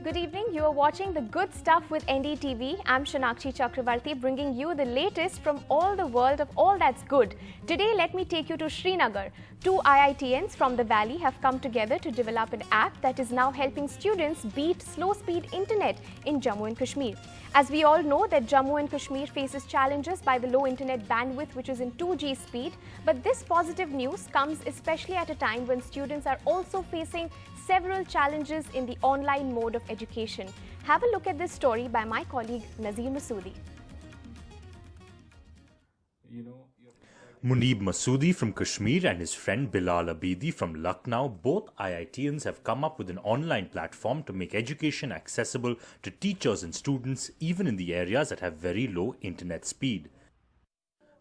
Good evening. You are watching The Good Stuff with NDTV. I'm Shanakshi Chakravarti, bringing you the latest from all the world of all that's good. Today, let me take you to Srinagar. Two IITians from the valley have come together to develop an app that is now helping students beat slow-speed internet in Jammu and Kashmir. As we all know that Jammu and Kashmir faces challenges by the low internet bandwidth, which is in 2G speed. But this positive news comes especially at a time when students are also facing several challenges in the online mode of education. Have a look at this story by my colleague Masudi. Masudi from Kashmir and his friend Bilal Abidi from Lucknow, both IITians, have come up with an online platform to make education accessible to teachers and students even in the areas that have very low internet speed.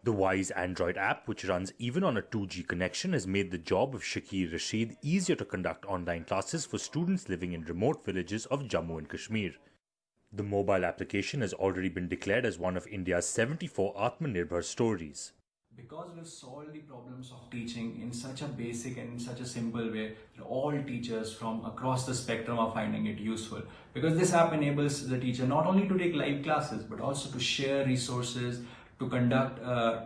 The Wise Android app, which runs even on a 2G connection, has made the job of Shakir Rashid easier to conduct online classes for students living in remote villages of Jammu and Kashmir. The mobile application has already been declared as one of India's 74 Atmanirbhar stories. Because we've solved the problems of teaching in such a basic and in such a simple way that all teachers from across the spectrum are finding it useful. Because this app enables the teacher not only to take live classes but also to share resources, to conduct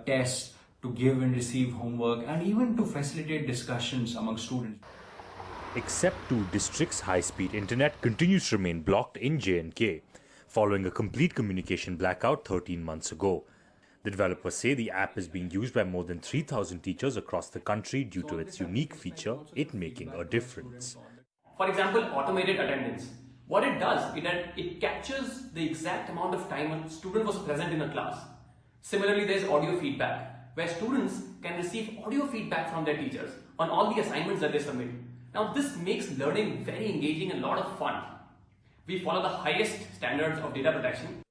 tests, to give and receive homework, and even to facilitate discussions among students. Except two districts' high-speed internet continues to remain blocked in J&K, following a complete communication blackout 13 months ago. The developers say the app is being used by more than 3,000 teachers across the country due to its unique feature, it making a difference. For example, automated attendance. What it does is that it captures the exact amount of time a student was present in a class. Similarly, there is audio feedback, where students can receive audio feedback from their teachers on all the assignments that they submit. Now, this makes learning very engaging and a lot of fun. We follow the highest standards of data protection.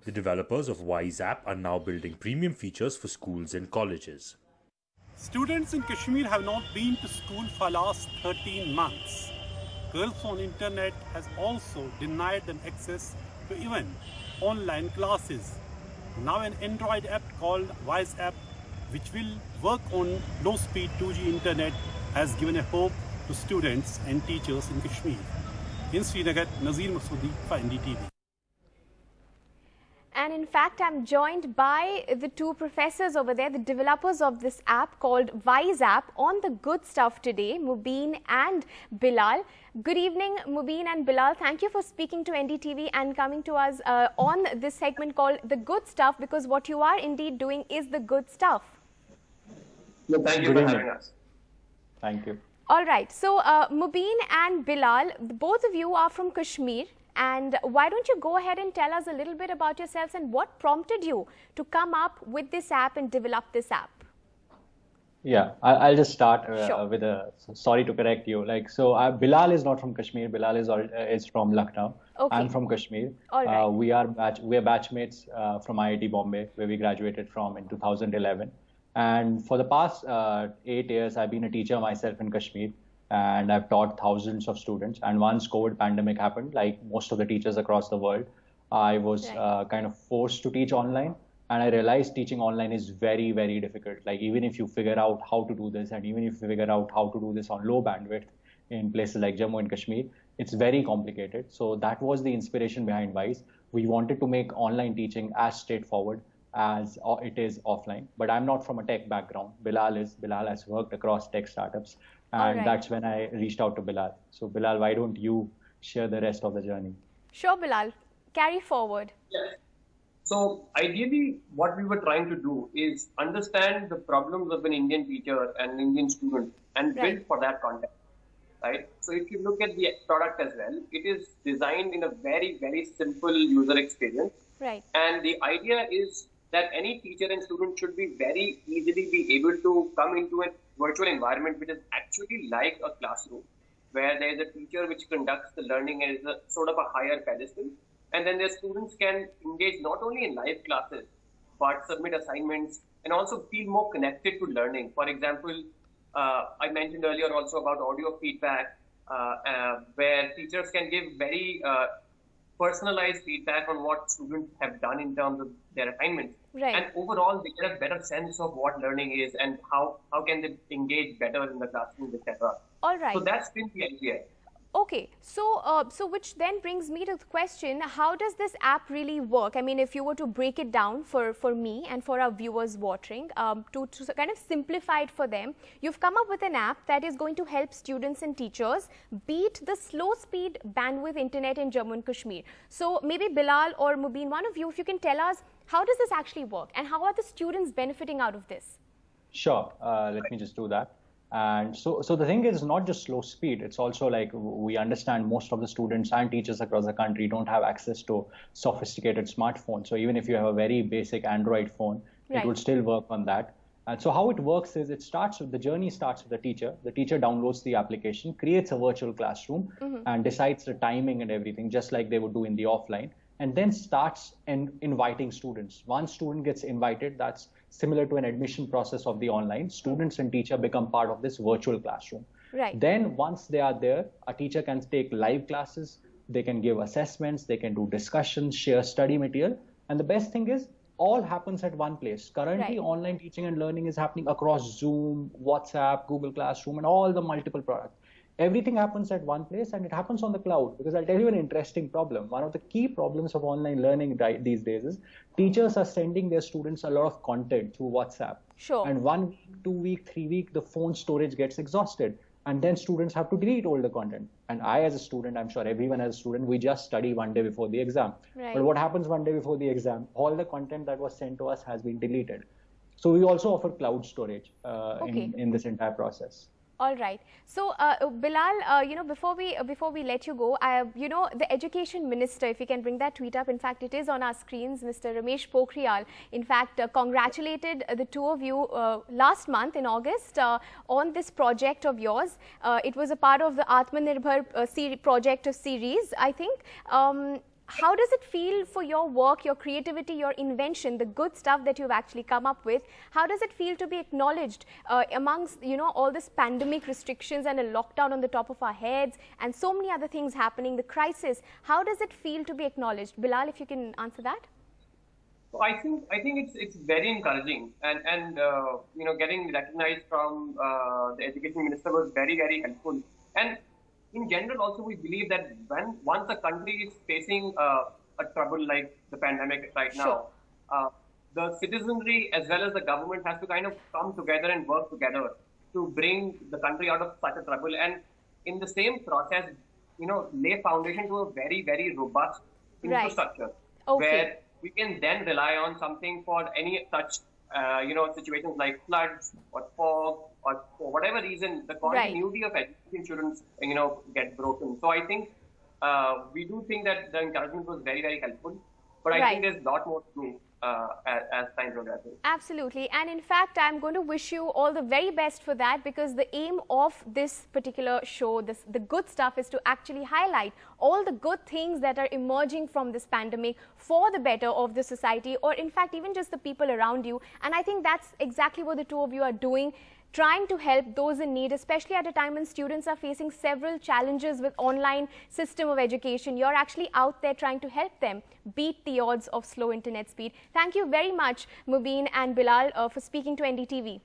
The developers of Wise app are now building premium features for schools and colleges. Students in Kashmir have not been to school for last 13 months. Girls on internet has also denied them access to even online classes. Now an Android app called Wise app, which will work on low-speed 2G internet, has given a hope to students and teachers in Kashmir. In Srinagar, Masudi for NDTV. And in fact, I'm joined by the two professors over there, the developers of this app called Wise app, on The Good Stuff today, Mubeen and Bilal. Good evening, Mubeen and Bilal. Thank you for speaking to NDTV and coming to us on this segment called The Good Stuff, because what you are indeed doing is the good stuff. No, thank you for having us. Thank you. All right. So, Mubeen and Bilal, both of you are from Kashmir. And why don't you go ahead and tell us a little bit about yourselves and what prompted you to come up with this app and develop this app? Yeah, I'll just start Sure. with a, sorry to correct you. Bilal is not from Kashmir. Bilal is from Lucknow. Okay. I'm from Kashmir. All right. We are batchmates from IIT Bombay, where we graduated from in 2011. And for the past 8 years, I've been a teacher myself in Kashmir. And I've taught thousands of students. And once COVID pandemic happened, like most of the teachers across the world, I was kind of forced to teach online. And I realized teaching online is very, very difficult. Like even if you figure out how to do this, and even if you figure out how to do this on low bandwidth in places like Jammu and Kashmir, it's very complicated. So that was the inspiration behind Wise. We wanted to make online teaching as straightforward as it is offline. But I'm not from a tech background. Bilal has worked across tech startups. And that's when I reached out to Bilal. So Bilal, why don't you share the rest of the journey? Sure, Bilal. Carry forward. Yes. So ideally, what we were trying to do is understand the problems of an Indian teacher and an Indian student and build for that context, right? So if you look at the product as well, it is designed in a very, very simple user experience. Right. And the idea is that any teacher and student should be very easily be able to come into a virtual environment which is actually like a classroom, where there is a teacher which conducts the learning as a sort of a higher pedestal. And then their students can engage not only in live classes, but submit assignments and also feel more connected to learning. For example, I mentioned earlier also about audio feedback, where teachers can give very personalized feedback on what students have done in terms of their assignments. Right. And overall, they get a better sense of what learning is and how can they engage better in the classroom, etc. All right. So that's been the idea. Okay, so which then brings me to the question, how does this app really work? I mean, if you were to break it down for me and for our viewers watching, to kind of simplify it for them, you've come up with an app that is going to help students and teachers beat the slow speed bandwidth internet in Jammu and Kashmir. So maybe Bilal or Mubeen, one of you, if you can tell us, how does this actually work and how are the students benefiting out of this? Sure, let me just do that. And so the thing is not just slow speed, it's also like we understand most of the students and teachers across the country don't have access to sophisticated smartphones. So even if you have a very basic Android phone, it would still work on that. And so how it works is the journey starts with the teacher. The teacher downloads the application, creates a virtual classroom and decides the timing and everything, just like they would do in the offline, and then starts inviting students. One student gets invited, that's similar to an admission process of the online. Students and teacher become part of this virtual classroom. Right. Then once they are there, a teacher can take live classes, they can give assessments, they can do discussions, share study material. And the best thing is, all happens at one place. Currently, online teaching and learning is happening across Zoom, WhatsApp, Google Classroom, and all the multiple products. Everything happens at one place and it happens on the cloud. Because I'll tell you an interesting problem. One of the key problems of online learning these days is teachers are sending their students a lot of content through WhatsApp. Sure. And 1 week, 2 week, 3 week, the phone storage gets exhausted. And then students have to delete all the content. And I, as a student, I'm sure everyone as a student, we just study one day before the exam. Right. But what happens one day before the exam? All the content that was sent to us has been deleted. So we also offer cloud storage in this entire process. All right. So, Bilal, before we let you go, the Education Minister, if you can bring that tweet up, in fact, it is on our screens, Mr. Ramesh Pokhriyal, in fact, congratulated the two of you last month in August on this project of yours. It was a part of the Atmanirbhar project of series, I think. How does it feel for your work, your creativity, your invention, the good stuff that you've actually come up with? How does it feel to be acknowledged amongst, all this pandemic restrictions and a lockdown on the top of our heads and so many other things happening, the crisis? How does it feel to be acknowledged? Bilal, if you can answer that. So I think it's very encouraging, and getting recognized from the Education Minister was very, very helpful. And in general, also, we believe that once a country is facing a trouble like the pandemic right now, the citizenry as well as the government has to kind of come together and work together to bring the country out of such a trouble. And in the same process, lay foundation to a very, very robust infrastructure where we can then rely on something for any such, situations like floods or fog, or for whatever reason, the continuity of education shouldn't, get broken. So I think we do think that the encouragement was very, very helpful. But I think there's a lot more to do as time progresses. Absolutely. And in fact, I'm going to wish you all the very best for that, because the aim of this particular show, the good stuff, is to actually highlight all the good things that are emerging from this pandemic for the better of the society, or in fact, even just the people around you. And I think that's exactly what the two of you are doing, trying to help those in need, especially at a time when students are facing several challenges with online system of education. You're actually out there trying to help them beat the odds of slow internet speed. Thank you very much, Mubeen and Bilal, for speaking to NDTV.